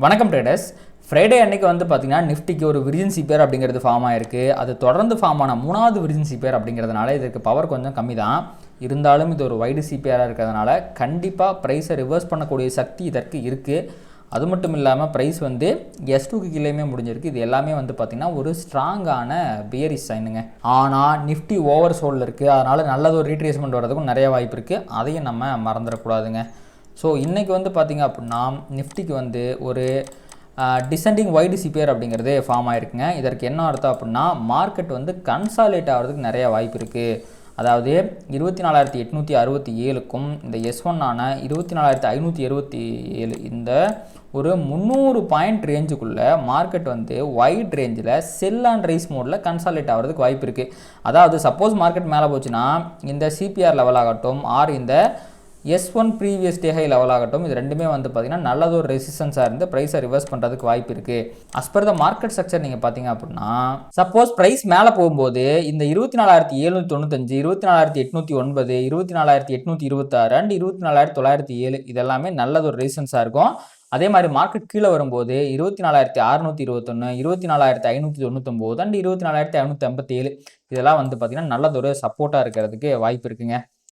வணக்கம் traders. Friday அன்னைக்கு வந்து பார்த்தீங்கன்னா நிஃப்டிக்கு ஒரு விர்ஜின்சி பேர் அப்படிங்கிறது ஃபார்ம் ஆயிருக்கு. அது தொடர்ந்து ஃபார்ம் ஆன மூணாவது விர்ஜின்சி பேர் அப்படிங்கிறதுனால இதற்கு பவர் கொஞ்சம் கம்மி தான். இருந்தாலும் இது ஒரு வைடு சிபிஆராக இருக்கிறதுனால கண்டிப்பாக ப்ரைஸை ரிவர்ஸ் பண்ணக்கூடிய சக்தி இதற்கு இருக்குது. அது மட்டும் இல்லாமல் ப்ரைஸ் வந்து S2க்கு கீழேயுமே முடிஞ்சிருக்கு. இது எல்லாமே வந்து பார்த்திங்கன்னா ஒரு ஸ்ட்ராங்கான பியரிஷ் சைனுங்க. ஆனால் நிஃப்டி ஓவர் சோல்டில் இருக்குது. அதனால் நல்லது ஒரு ரீட்ரேஸ்மெண்ட் வரதுக்கும் நிறைய வாய்ப்பு இருக்குது. அதையும் நம்ம மறந்துடக்கூடாதுங்க. ஸோ இன்றைக்கி வந்து பார்த்திங்க அப்படின்னா நிஃப்டிக்கு வந்து ஒரு டிசெண்டிங் வைடு சிபிஆர் அப்படிங்கிறது ஃபார்ம் ஆகிருக்குங்க. இதற்கு என்ன அர்த்தம் அப்படின்னா மார்க்கெட் வந்து கன்சாலேட் ஆகிறதுக்கு நிறைய வாய்ப்பு இருக்குது. அதாவது 24,867க்கும் இந்த S1 ஆன 24,577 இந்த ஒரு 300 பாயிண்ட் ரேஞ்சுக்குள்ளே மார்க்கெட் வந்து வைட் ரேஞ்சில் செல் அண்ட் ரைஸ் மோடில் கன்சாலேட் ஆகிறதுக்கு வாய்ப்பு இருக்குது. அதாவது சப்போஸ் மார்க்கெட் மேலே போச்சுன்னா இந்த சிபிஆர் லெவல் ஆகட்டும் ஆர் இந்த S1 previous day high level ஆகட்டும், இது ரெண்டுமே வந்து பார்த்தீங்கன்னா நல்லது ஒரு ரெசிஸ்டன்ஸாக இருந்து ப்ரைஸை ரிவர்ஸ் பண்ணுறதுக்கு வாய்ப்பு இருக்குது. As per the market structure நீங்கள் பார்த்தீங்க அப்படின்னா சப்போஸ் ப்ரைஸ் மேலே போகும்போது இந்த 24,795, 24,809, 24,826 அண்ட் 24,907 இதெல்லாமே நல்லது ஒரு ரெசிஸ்டன்ஸாக இருக்கும். அதே மாதிரி மார்க்கெட் கீழே வரும்போது 24,621, 24,599 அண்ட் 24,557 இதெல்லாம் வந்து பார்த்தீங்கன்னா நல்லதொரு சப்போர்ட்டாக இருக்கிறதுக்கு வாய்ப்பு இருக்குங்க.